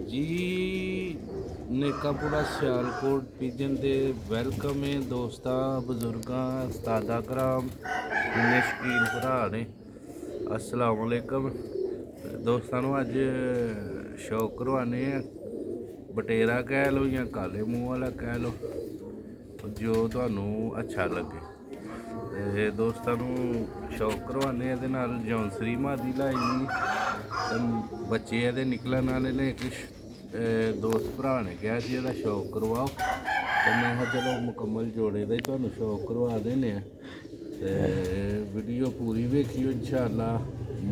ਜੀ ਨੇਕਾਪੁਰਾ ਸਿਆਲਕੋਟ ਪੀਜਨ ਦੇ ਵੈਲਕਮ ਹੈ ਦੋਸਤਾਂ, ਬਜ਼ੁਰਗਾਂ, ਉਸਤਾਦਾ ਕਰਾਮ, ਜਿੰਨੇ ਸ਼ਕੀਨ ਭਰਾ ਨੇ। ਅਸਲਾਮ ਵਾਲੇਕਮ ਦੋਸਤਾਂ ਨੂੰ ਅੱਜ ਸ਼ੌਕ ਕਰਵਾਨੇ ਆ। ਬਟੇਰਾ ਕਹਿ ਲਓ ਜਾਂ ਕਾਲੇ ਮੂੰਹ ਵਾਲਾ ਕਹਿ ਲਓ, ਜੋ ਤੁਹਾਨੂੰ ਅੱਛਾ ਲੱਗੇ। ਤੇ ਦੋਸਤਾਂ ਨੂੰ ਸ਼ੌਕ ਕਰਵਾਨੇ ਇਹਦੇ ਨਾਲ ਜੌਂਸਰੀ ਮਾਦੀ ਲਾਈ, ਬੱਚੇ ਇਹਦੇ ਨਿਕਲਣ ਵਾਲੇ ਨੇ। ਇੱਕ ਦੋਸਤ ਭਰਾ ਨੇ ਕਿਹਾ ਸੀ ਇਹਦਾ ਸ਼ੌਕ ਕਰਵਾਓ, ਤੇ ਮੈਂ ਕਿਹਾ ਚਲੋ ਮੁਕੰਮਲ ਜੋੜੇ ਦਾ ਹੀ ਤੁਹਾਨੂੰ ਸ਼ੌਕ ਕਰਵਾ ਦਿੰਦੇ ਆ। ਤੇ ਵੀਡੀਓ ਪੂਰੀ ਵੇਖਿਓ ਇਨਸ਼ਾਅੱਲਾ।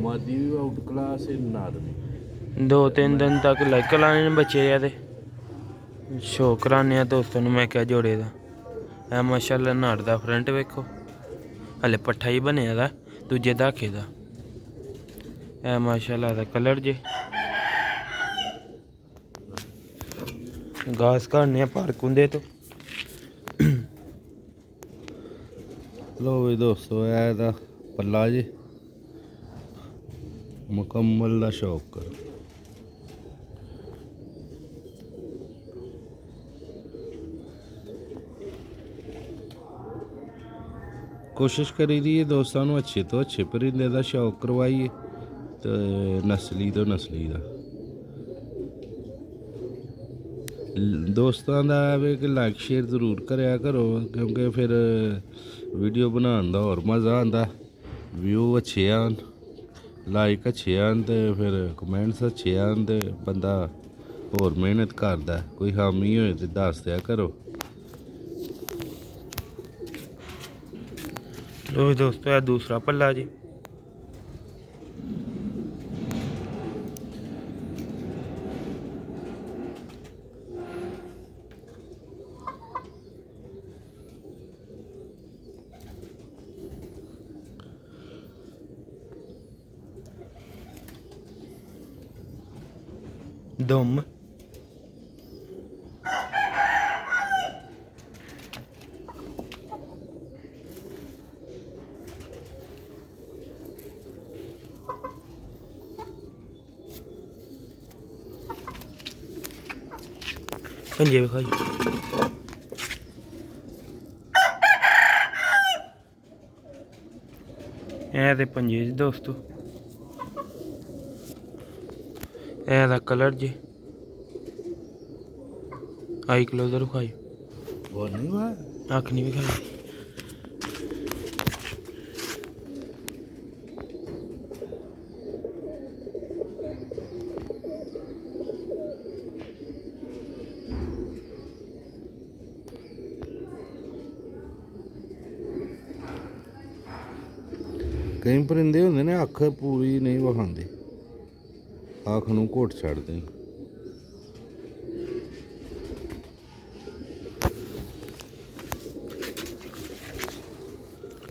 ਮਾਦੀ ਵੀ ਆਊਟ ਕਲਾਸ ਹੈ, ਨਾਦ ਵੀ 2-3 ਦਿਨ ਤੱਕ ਲਾਈਕ ਲਾਣੇ ਨੇ ਬੱਚੇ ਆ। ਤੇ ਸ਼ੌਕ ਕਰਾਨੇ ਆ ਦੋਸਤਾਂ ਨੂੰ। ਮੈਂ ਕਿਹਾ ਜੋੜੇ ਦਾ ਇਹ ਮਾਸ਼ਾਅੱਲਾ ਨਾੜ ਦਾ ਫਰੰਟ ਵੇਖੋ, ਹਲੇ ਪੱਠਾ ਹੀ ਬਣਿਆ ਦਾ ਦੂਜੇ ਧਾਕੇ ਦਾ। ਇਹ ਮਾਸ਼ਾਅੱਲਾ ਦਾ ਕਲਰ ਜੇ। ਗਾਸ ਘਾੜਨੇ ਆ ਪਾਰਕ ਹੁੰਦੇ ਤੋਂ। ਲੋ ਵੀ ਦੋਸਤੋ, ਇਹ ਇਹਦਾ ਪੱਲਾ ਜੀ ਮੁਕੰਮਲ ਦਾ ਸ਼ੌਕ ਕਰੋ। ਕੋਸ਼ਿਸ਼ ਕਰੀ ਦੀ ਦੋਸਤਾਂ ਨੂੰ ਅੱਛੇ ਤੋਂ ਅੱਛੇ ਪਰਿੰਦੇ ਦਾ ਸ਼ੌਕ ਕਰਵਾਈਏ, ਤੇ ਨਸਲੀ ਤੋਂ ਨਸਲੀ ਦਾ। ਦੋਸਤਾਂ ਦਾ ਵੀ ਕਿ ਲਾਈਕ ਸ਼ੇਅਰ ਜ਼ਰੂਰ ਕਰਿਆ ਕਰੋ, ਕਿਉਂਕਿ ਫਿਰ ਵੀਡੀਓ ਬਣਾਉਣ ਦਾ ਹੋਰ ਮਜ਼ਾ ਆਉਂਦਾ। ਵਿਊ ਅੱਛੇ ਆਉਣ, ਲਾਈਕ ਅੱਛੇ ਆਉਣ, ਤੇ ਫਿਰ ਕਮੈਂਟਸ ਅੱਛੇ ਆਉਣ, ਤੇ ਬੰਦਾ ਹੋਰ ਮਿਹਨਤ ਕਰਦਾ। ਕੋਈ ਹਾਮੀ ਹੋਏ ਤੇ ਦੱਸ ਦਿਆ ਕਰੋ। ਲੋ ਦੋਸਤੋ, ਇਹ ਦੂਸਰਾ ਪੱਲਾ ਜੀ। ਦੁਮ ਪੰਜੇ ਵਿਖਾਈ। ਇਹ ਤੇ ਪੰਜੇ ਜੀ ਦੋਸਤੋ। ਇਹਦਾ ਕਲਰ ਜੀ। ਆਈ ਕਲੋਜ਼ਰ ਵਿਖਾਈ। ਹੋਰ ਨਹੀਂ ਵਾ ਅੱਖ ਨਹੀਂ ਵਿਖਾਈ। ਕਈ ਪਰਿੰਦੇ ਹੁੰਦੇ ਨੇ ਅੱਖ ਪੂਰੀ ਨਹੀਂ ਵਿਖਾਉਂਦੇ, ਅੱਖ ਨੂੰ ਘੁੱਟ ਛੱਡਦੇ।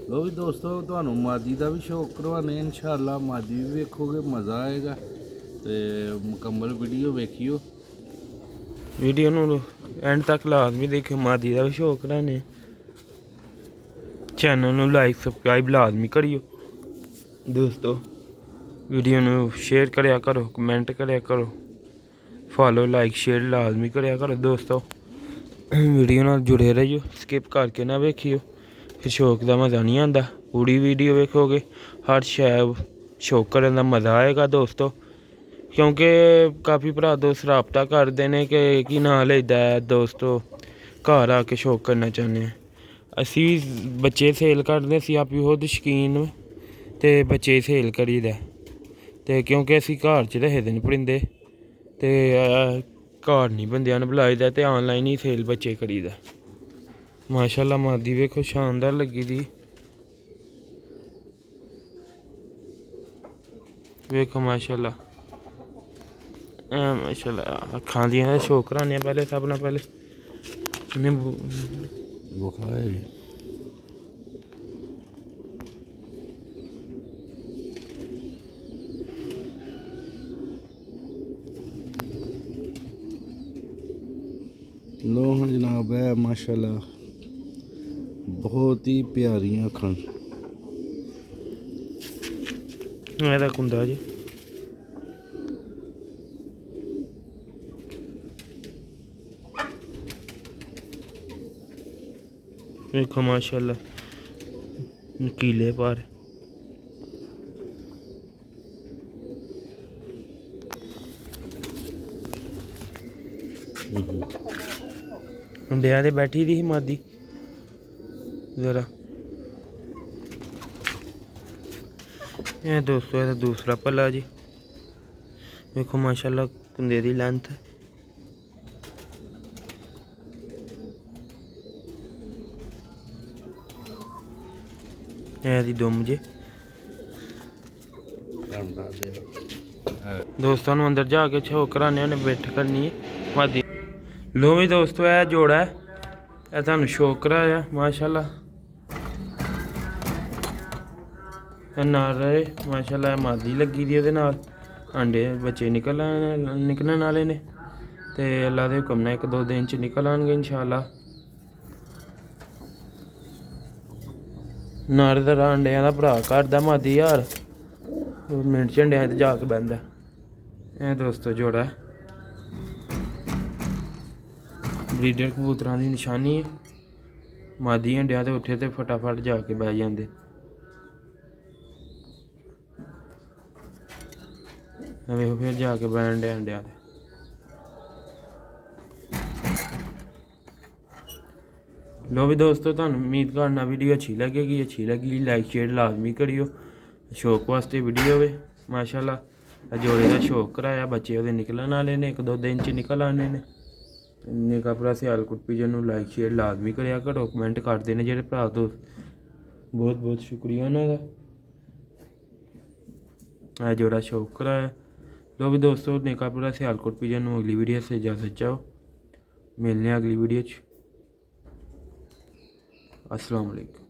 ਲੋ ਵੀ ਦੋਸਤੋ, ਤੁਹਾਨੂੰ ਮਾਦੀ ਦਾ ਵੀ ਸ਼ੌਕ ਕਰਵਾਨੇ ਇਨਸ਼ਾਅੱਲਾ। ਮਾਦੀ ਵੀ ਵੇਖੋਗੇ, ਮਜ਼ਾ ਆਏਗਾ। ਤੇ ਮੁਕੰਮਲ ਵੀਡੀਓ ਵੇਖਿਓ। ਵੀਡੀਓ ਨੂੰ ਐਂਡ ਤੱਕ ਲਾਜ਼ਮੀ ਦੇਖਿਓ। ਮਾਦੀ ਦਾ ਵੀ ਸ਼ੌਕ ਕਰਾਨੇ। ਚੈਨਲ ਨੂੰ ਲਾਈਕ ਸਬਸਕ੍ਰਾਈਬ ਲਾਜ਼ਮੀ ਕਰਿਓ ਦੋਸਤੋ। ਵੀਡੀਓ ਨੂੰ ਸ਼ੇਅਰ ਕਰਿਆ ਕਰੋ, ਕਮੈਂਟ ਕਰਿਆ ਕਰੋ, ਫੋਲੋ ਲਾਈਕ ਸ਼ੇਅਰ ਲਾਜ਼ਮੀ ਕਰਿਆ ਕਰੋ ਦੋਸਤੋ। ਵੀਡੀਓ ਨਾਲ ਜੁੜੇ ਰਹੀਓ, ਸਕਿਪ ਕਰਕੇ ਨਾ ਵੇਖਿਓ, ਫਿਰ ਸ਼ੌਕ ਦਾ ਮਜ਼ਾ ਨਹੀਂ ਆਉਂਦਾ। ਪੂਰੀ ਵੀਡੀਓ ਵੇਖੋਗੇ, ਹਰ ਸ਼ੈ ਸ਼ੌਕ ਕਰਨ ਦਾ ਮਜ਼ਾ ਆਏਗਾ ਦੋਸਤੋ। ਕਿਉਂਕਿ ਕਾਫੀ ਭਰਾ ਦੋਸਤ ਰਾਬਤਾ ਕਰਦੇ ਨੇ ਕਿ ਕੀ ਨਾਂ ਲਈਦਾ ਦੋਸਤੋ, ਘਰ ਆ ਕੇ ਸ਼ੌਕ ਕਰਨਾ ਚਾਹੁੰਦੇ ਹਾਂ। ਅਸੀਂ ਬੱਚੇ ਸੇਲ ਕਰਦੇ, ਅਸੀਂ ਆਪ ਹੀ ਖੁਦ ਸ਼ੌਕੀਨ ਤੇ ਬੱਚੇ ਸੇਲ ਕਰੀਦਾ। ਤੇ ਕਿਉਂਕਿ ਅਸੀਂ ਘਰ 'ਚ ਰੱਖਦੇ ਨਹੀਂ ਪਰਿੰਦੇ, ਤੇ ਘਰ ਨਹੀਂ ਬੰਦਿਆਂ ਨੂੰ ਬੁਲਾਈਦਾ, ਤੇ ਆਨਲਾਈਨ ਹੀ ਸੇਲ ਬੱਚੇ ਕਰੀਦਾ। ਮਾਸ਼ਾਅੱਲਾ ਮਾਦੀ ਵੇਖੋ, ਸ਼ਾਨਦਾਰ ਲੱਗੀ ਦੀ ਵੇਖੋ ਮਾਸ਼ਾਅੱਲਾ। ਮਾਸ਼ਾਅੱਲਾ ਅੱਖਾਂ ਦੀਆਂ ਸ਼ੌਕ ਕਰਾਉਂਦੇ ਪਹਿਲੇ, ਸਭ ਨਾਲ ਪਹਿਲੇ ਇਹਨੇ ਵਿਖਾਏ। ਲੋ ਹੁਣ ਜਨਾਬ, ਹੈ ਮਾਸ਼ਾਅੱਲਾ ਬਹੁਤ ਹੀ ਪਿਆਰੀਆਂ ਅੱਖਾਂ। ਇਹਦਾ ਕੁੰਦਾ ਜੀ। ਵੇਖੋ ਮਾਸ਼ਾਅੱਲਾ ਨਕੀਲੇ ਪਰ ਮੁੰਡਿਆਂ ਦੇ ਬੈਠੀ ਦੀ ਸੀ ਮਾਦੀ ਜ਼ਰਾ। ਇਹ ਦੋਸਤੋ ਇਹਦਾ ਦੂਸਰਾ ਪੱਲਾ ਜੀ, ਵੇਖੋ ਮਾਸ਼ਾਅੱਲਾ ਕੁੰਦੇ ਦੀ ਲੈਂਥ। ਇਹਦੀ ਦੁਮ ਜੇ। ਦੋਸਤਾਂ ਨੂੰ ਅੰਦਰ ਜਾ ਕੇ ਛੋ ਕਰਾਣੇ ਨੇ ਬੈਠ ਕਰਨੀ ਹੈ ਮਾਦੀ। ਲੋ ਵੀ ਦੋਸਤੋ ਇਹ ਜੋੜਾ ਹੈ, ਇਹ ਤੁਹਾਨੂੰ ਸ਼ੌਕ ਕਰਾਇਆ ਮਾਸ਼ਾਅੱਲਾ। ਇਹ ਨਾਲ ਰਹੇ ਮਾਸ਼ਾਅੱਲਾ, ਇਹ ਮਾਦੀ ਲੱਗੀ ਦੀ ਉਹਦੇ ਨਾਲ, ਆਂਡੇ ਬੱਚੇ ਨਿਕਲਣ ਵਾਲੇ ਨੇ ਤੇ ਅੱਲਾ ਦੇ ਹੁਕਮ ਨਾਲ 1-2 ਦਿਨ ਚ ਨਿਕਲ ਆਣਗੇ ਇਨਸ਼ਾਅੱਲਾ। ਨਾਰ ਦਾ ਅੰਡਿਆਂ ਦਾ ਭਰਾ ਕਰਦਾ ਮਾਦੀ ਯਾਰ, ਮਿੰਟ ਝੰਡਿਆਂ ਤੇ ਜਾ ਕੇ ਬਹਿੰਦਾ। ਇਹ ਦੋਸਤੋ ਜੋੜਾ ਬਰੀਡਰ ਕਬੂਤਰਾਂ ਦੀ ਨਿਸ਼ਾਨੀ ਹੈ, ਮਾਦੀ ਅੰਡਿਆਂ ਤੇ ਉੱਠੇ ਤੇ ਫਟਾਫਟ ਜਾ ਕੇ ਬਹਿ ਜਾਂਦੇ। ਵੇਖੋ ਫਿਰ ਜਾ ਕੇ ਬਹਿਣ ਡੇ ਅੰਡਿਆਂ ਤੇ। ਲੋ ਵੀ ਦੋਸਤੋ ਤੁਹਾਨੂੰ ਉਮੀਦ ਕਰਨਾ ਵੀਡੀਓ ਅੱਛੀ ਲੱਗੀ ਲਾਈਕ ਸ਼ੇਅਰ ਲਾਜ਼ਮੀ ਕਰਿਓ। ਸ਼ੌਕ ਵਾਸਤੇ ਵੀਡੀਓ ਵੇ ਮਾਸ਼ਾਅੱਲਾ। ਜੋੜੇ ਦਾ ਸ਼ੌਕ ਕਰਾਇਆ, ਬੱਚੇ ਉਹਦੇ ਨਿਕਲਣ ਵਾਲੇ ਨੇ, 1-2 ਦਿਨ ਚ ਨਿਕਲ ਆਣੇ ਨੇ। ਨਿੱਕਾ ਭਰਾ ਸਿਆਲਕੋਟ ਪਿਜਨ ਨੂੰ ਲਾਈਕ ਸ਼ੇਅਰ ਲਾਜ਼ਮੀ ਕਰਿਆ ਕਰੋ, ਕਮੈਂਟ ਕਰਦੇ ਨੇ ਜਿਹੜੇ ਭਰਾ ਦੋਸਤ, ਬਹੁਤ ਬਹੁਤ ਸ਼ੁਕਰੀਆ ਉਹਨਾਂ ਦਾ। ਇਹ ਜੋੜਾ ਸ਼ੌਕ ਕਰਾਇਆ। ਲੋ ਵੀ ਦੋਸਤੋ ਨਿੱਕਾ ਭਰਾ ਸਿਆਲਕੋਟ ਪਿਜਨ ਨੂੰ ਅਗਲੀ ਵੀਡੀਓ से इजाज़त चाहो, मिलने अगली वीडियो। अस्सलाम वालेकुम।